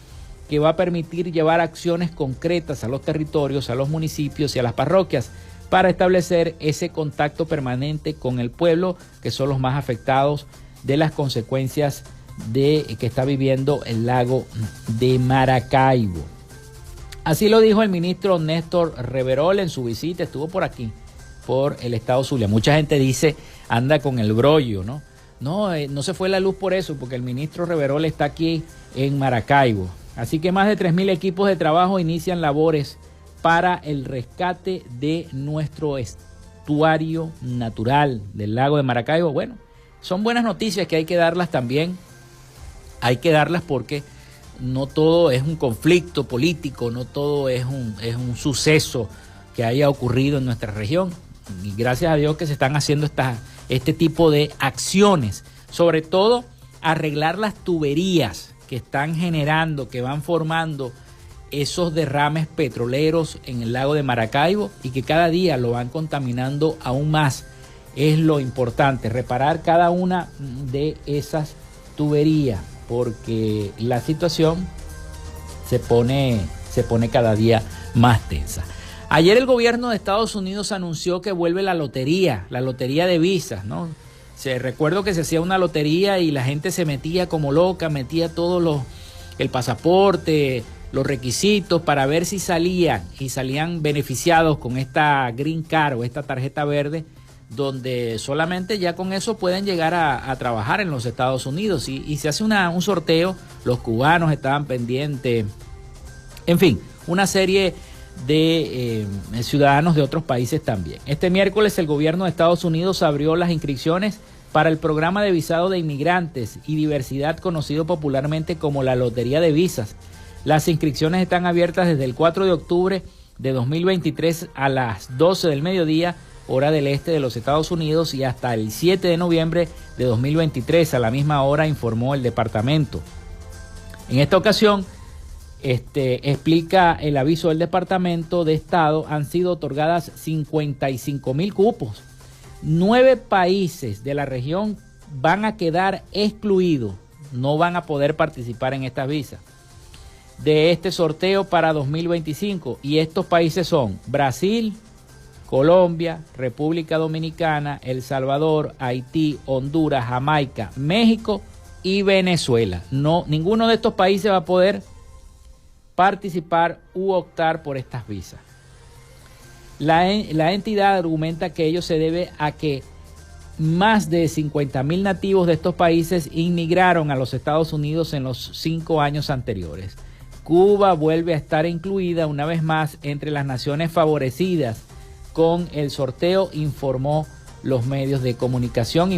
B: que va a permitir llevar acciones concretas a los territorios, a los municipios y a las parroquias para establecer ese contacto permanente con el pueblo, que son los más afectados de las consecuencias que está viviendo el lago de Maracaibo. Así lo dijo el ministro Néstor Reverol en su visita, estuvo por aquí, por el estado Zulia. Mucha gente dice, anda con el brollo, ¿no? No se fue la luz por eso, porque el ministro Reverol está aquí en Maracaibo. Así que más de 3.000 equipos de trabajo inician labores para el rescate de nuestro estuario natural del lago de Maracaibo. Bueno, son buenas noticias que hay que darlas también. Hay que darlas porque no todo es un conflicto político, no todo es un suceso que haya ocurrido en nuestra región. Y gracias a Dios que se están haciendo este tipo de acciones, sobre todo arreglar las tuberías que están generando, que van formando esos derrames petroleros en el lago de Maracaibo y que cada día lo van contaminando aún más. Es lo importante, reparar cada una de esas tuberías, porque la situación se pone cada día más tensa. Ayer el gobierno de Estados Unidos anunció que vuelve la lotería de visas, ¿no? Recuerdo que se hacía una lotería y la gente se metía como loca, metía el pasaporte, los requisitos para ver si salían beneficiados con esta Green Card o esta tarjeta verde, donde solamente ya con eso pueden llegar a trabajar en los Estados Unidos y se hace un sorteo. Los cubanos estaban pendientes, en fin, una serie de ciudadanos de otros países también. Este miércoles el gobierno de Estados Unidos abrió las inscripciones para el programa de visado de inmigrantes y diversidad conocido popularmente como la Lotería de Visas. Las inscripciones están abiertas desde el 4 de octubre de 2023 a las 12 del mediodía, hora del este de los Estados Unidos, y hasta el 7 de noviembre de 2023 a la misma hora, informó el departamento. En esta ocasión, explica el aviso del Departamento de Estado, han sido otorgadas 55,000 cupos. 9 países de la región van a quedar excluidos, no van a poder participar en estas visas de este sorteo para 2025, y estos países son Brasil, Colombia, República Dominicana, El Salvador, Haití, Honduras, Jamaica, México y Venezuela. No, ninguno de estos países va a poder participar u optar por estas visas. La entidad argumenta que ello se debe a que más de 50,000 nativos de estos países inmigraron a los Estados Unidos en los 5 años anteriores. Cuba vuelve a estar incluida una vez más entre las naciones favorecidas con el sorteo, informaron los medios de comunicación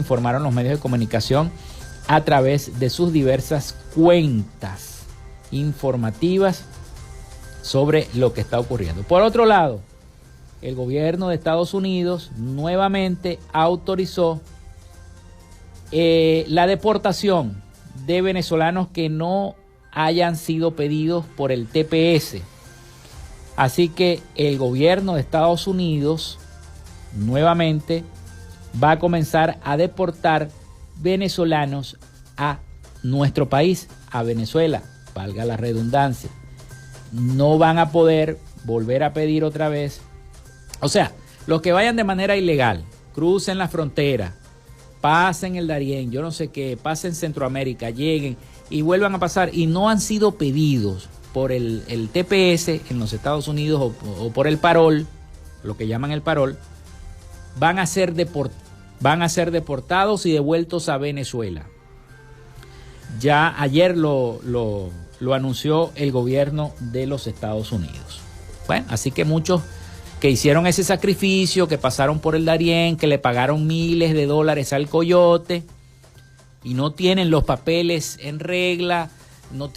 B: a través de sus diversas cuentas informativas sobre lo que está ocurriendo. Por otro lado, el gobierno de Estados Unidos nuevamente autorizó la deportación de venezolanos que no hayan sido pedidos por el TPS. Así que el gobierno de Estados Unidos nuevamente va a comenzar a deportar venezolanos a nuestro país, a Venezuela, valga la redundancia. No van a poder volver a pedir otra vez. O sea, los que vayan de manera ilegal, crucen la frontera, pasen el Darién, yo no sé qué, pasen Centroamérica, lleguen y vuelvan a pasar y no han sido pedidos por el TPS en los Estados Unidos o por el parol, lo que llaman el parol, van a ser deportados y devueltos a Venezuela. Ya ayer lo anunció el gobierno de los Estados Unidos. Bueno, así que muchos que hicieron ese sacrificio, que pasaron por el Darién, que le pagaron miles de dólares al coyote y no tienen los papeles en regla, no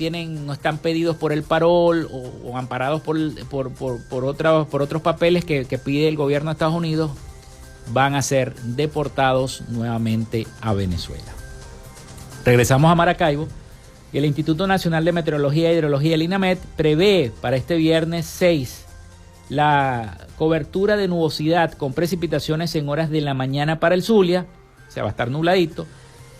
B: están pedidos por el parol o amparados por otros papeles que pide el gobierno de Estados Unidos, van a ser deportados nuevamente a Venezuela. Regresamos a Maracaibo y el Instituto Nacional de Meteorología e Hidrología, el INAMET, prevé para este viernes 6 la cobertura de nubosidad con precipitaciones en horas de la mañana para el Zulia, o sea, va a estar nubladito,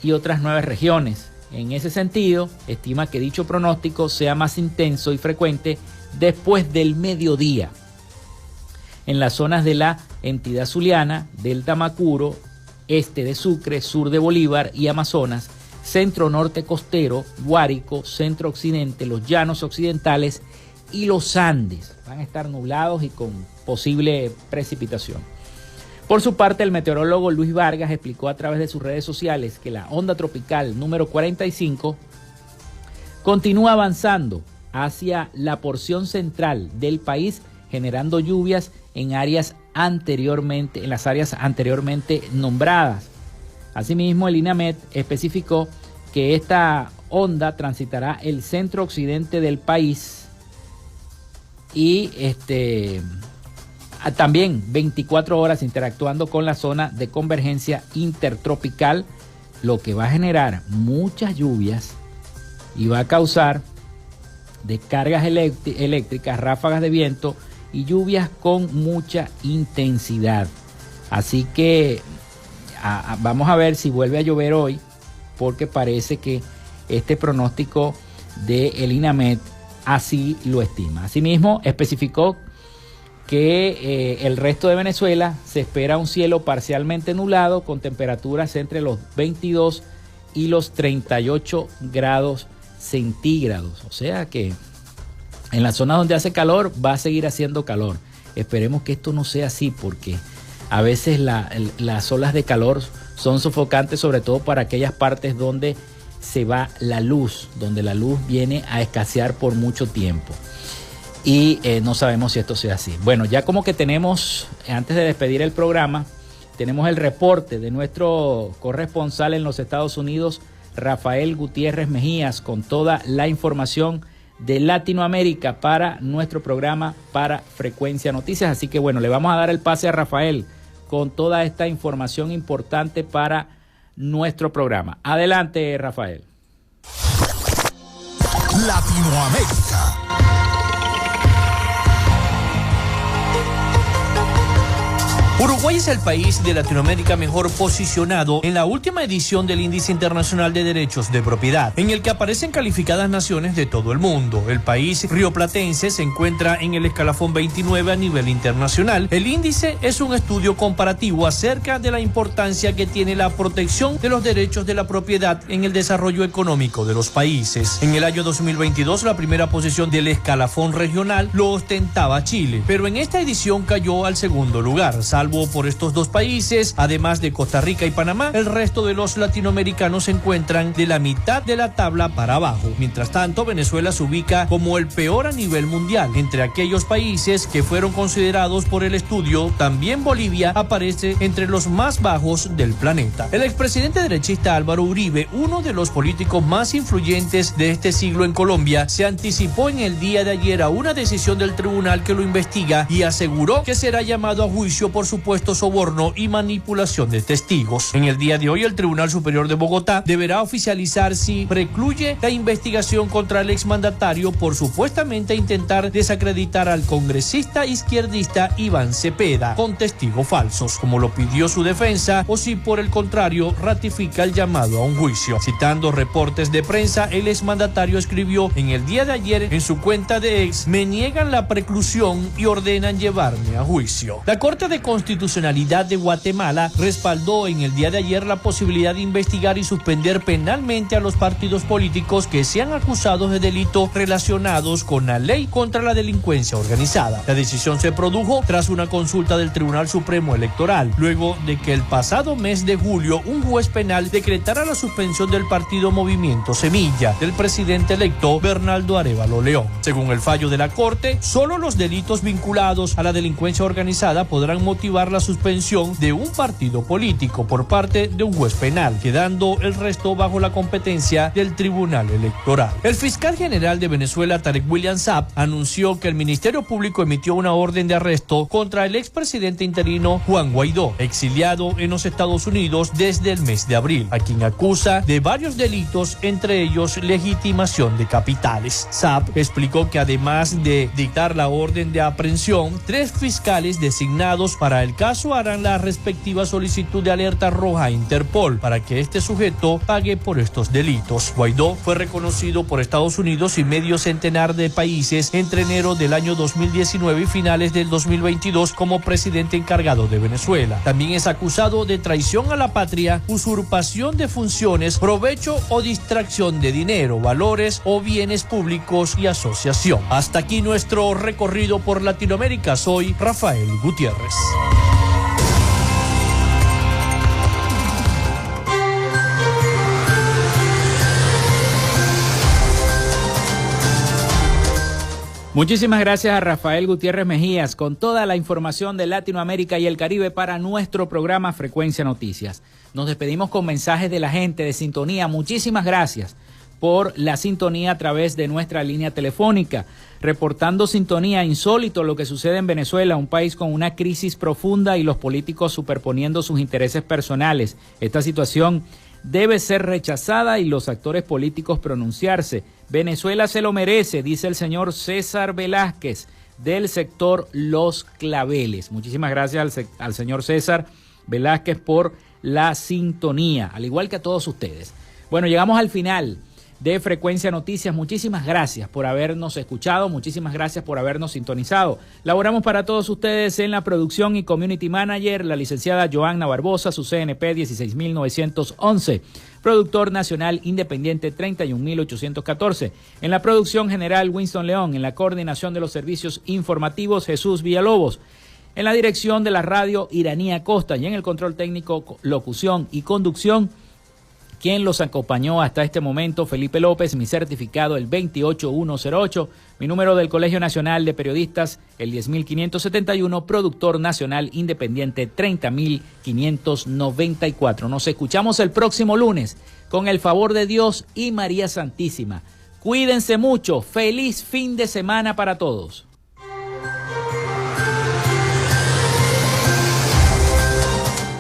B: y otras 9 regiones. En ese sentido, estima que dicho pronóstico sea más intenso y frecuente después del mediodía en las zonas de la entidad zuliana, Delta Macuro, este de Sucre, sur de Bolívar y Amazonas, centro norte costero, Guárico, centro occidente, los llanos occidentales y los Andes. Van a estar nublados y con posible precipitación. Por su parte, el meteorólogo Luis Vargas explicó a través de sus redes sociales que la onda tropical número 45 continúa avanzando hacia la porción central del país, generando lluvias en las áreas anteriormente nombradas. Asimismo, el INAMET especificó que esta onda transitará el centro occidente del país y también 24 horas interactuando con la zona de convergencia intertropical, lo que va a generar muchas lluvias y va a causar descargas eléctricas, ráfagas de viento y lluvias con mucha intensidad. Así que vamos a ver si vuelve a llover hoy, porque parece que este pronóstico del INAMET así lo estima. Asimismo, especificó que el resto de Venezuela se espera un cielo parcialmente nublado con temperaturas entre los 22 y los 38 grados centígrados. O sea que en la zona donde hace calor va a seguir haciendo calor. Esperemos que esto no sea así, porque a veces las olas de calor son sofocantes, sobre todo para aquellas partes donde se va la luz, donde la luz viene a escasear por mucho tiempo. Y no sabemos si esto sea así. Bueno, ya como que tenemos, antes de despedir el programa, tenemos el reporte de nuestro corresponsal en los Estados Unidos, Rafael Gutiérrez Mejías, con toda la información de Latinoamérica para nuestro programa para Frecuencia Noticias. Así que bueno, le vamos a dar el pase a Rafael con toda esta información importante para nuestro programa. Adelante, Rafael.
J: Latinoamérica. Uruguay es el país de Latinoamérica mejor posicionado en la última edición del Índice Internacional de Derechos de Propiedad, en el que aparecen calificadas naciones de todo el mundo. El país rioplatense se encuentra en el escalafón 29 a nivel internacional. El índice es un estudio comparativo acerca de la importancia que tiene la protección de los derechos de la propiedad en el desarrollo económico de los países. En el año 2022, la primera posición del escalafón regional lo ostentaba Chile, pero en esta edición cayó al segundo lugar, salvo Salvo por estos dos países, además de Costa Rica y Panamá, el resto de los latinoamericanos se encuentran de la mitad de la tabla para abajo. Mientras tanto, Venezuela se ubica como el peor a nivel mundial. Entre aquellos países que fueron considerados por el estudio, también Bolivia aparece entre los más bajos del planeta. El expresidente derechista Álvaro Uribe, uno de los políticos más influyentes de este siglo en Colombia, se anticipó en el día de ayer a una decisión del tribunal que lo investiga y aseguró que será llamado a juicio por supuesto soborno y manipulación de testigos. En el día de hoy, el Tribunal Superior de Bogotá deberá oficializar si precluye la investigación contra el exmandatario por supuestamente intentar desacreditar al congresista izquierdista Iván Cepeda con testigos falsos, como lo pidió su defensa, o si por el contrario ratifica el llamado a un juicio. Citando reportes de prensa, el exmandatario escribió en el día de ayer en su cuenta de ex: me niegan la preclusión y ordenan llevarme a juicio. La Corte de Constitucionalidad de Guatemala respaldó en el día de ayer la posibilidad de investigar y suspender penalmente a los partidos políticos que sean acusados de delitos relacionados con la ley contra la delincuencia organizada. La decisión se produjo tras una consulta del Tribunal Supremo Electoral, luego de que el pasado mes de julio un juez penal decretara la suspensión del partido Movimiento Semilla del presidente electo Bernardo Arévalo León. Según el fallo de la Corte, solo los delitos vinculados a la delincuencia organizada podrán motivar la suspensión de un partido político por parte de un juez penal, quedando el resto bajo la competencia del Tribunal Electoral. El fiscal general de Venezuela, Tarek William Saab, anunció que el Ministerio Público emitió una orden de arresto contra el expresidente interino Juan Guaidó, exiliado en los Estados Unidos desde el mes de abril, a quien acusa de varios delitos, entre ellos legitimación de capitales. Saab explicó que además de dictar la orden de aprehensión, 3 fiscales designados para el caso harán la respectiva solicitud de alerta roja a Interpol para que este sujeto pague por estos delitos. Guaidó fue reconocido por Estados Unidos y medio centenar de países entre enero del año 2019 y finales del 2022 como presidente encargado de Venezuela. También es acusado de traición a la patria, usurpación de funciones, provecho o distracción de dinero, valores o bienes públicos y asociación. Hasta aquí nuestro recorrido por Latinoamérica. Soy Rafael Gutiérrez.
B: Muchísimas gracias a Rafael Gutiérrez Mejías con toda la información de Latinoamérica y el Caribe para nuestro programa Frecuencia Noticias. Nos despedimos con mensajes de la gente de sintonía. Muchísimas gracias por la sintonía a través de nuestra línea telefónica. Reportando sintonía: insólito lo que sucede en Venezuela, un país con una crisis profunda y los políticos superponiendo sus intereses personales. Esta situación debe ser rechazada y los actores políticos pronunciarse. Venezuela se lo merece, dice el señor César Velázquez del sector Los Claveles. Muchísimas gracias al señor César Velázquez por la sintonía, al igual que a todos ustedes. Bueno, llegamos al final de Frecuencia Noticias. Muchísimas gracias por habernos escuchado, muchísimas gracias por habernos sintonizado. Laboramos para todos ustedes en la producción y community manager, la licenciada Joanna Barbosa, su CNP 16911, productor nacional independiente 31814. En la producción general, Winston León. En la coordinación de los servicios informativos, Jesús Villalobos. En la dirección de la radio, Iranía Costa. Y en el control técnico, locución y conducción, quien los acompañó hasta este momento, Felipe López. Mi certificado, el 28108. Mi número del Colegio Nacional de Periodistas, el 10571. Productor nacional independiente 30594. Nos escuchamos el próximo lunes con el favor de Dios y María Santísima. Cuídense mucho. Feliz fin de semana para todos.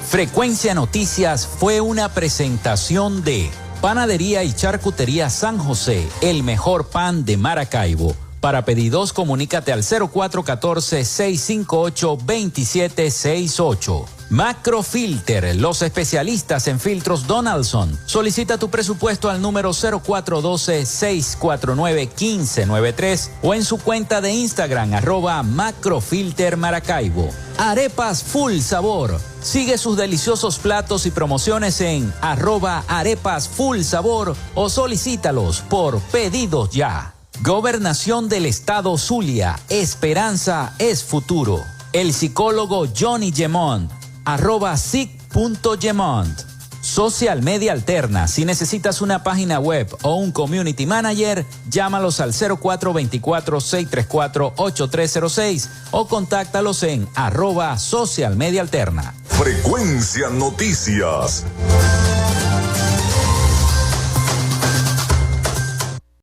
D: Frecuencia Noticias fue una presentación de Panadería y Charcutería San José, el mejor pan de Maracaibo. Para pedidos, comunícate al 0414-658-2768. Macrofilter, los especialistas en filtros Donaldson. Solicita tu presupuesto al número 0412-649-1593 o en su cuenta de Instagram, @Macrofiltermaracaibo. Arepas Full Sabor. Sigue sus deliciosos platos y promociones en @Arepas Full Sabor o solicítalos por pedidos ya. Gobernación del Estado Zulia. Esperanza es futuro. El psicólogo Johnny Gemont, @sic.gemont. Social Media Alterna. Si necesitas una página web o un community manager, llámalos al 0424-634-8306 o contáctalos en @Social Media Alterna.
A: Frecuencia Noticias.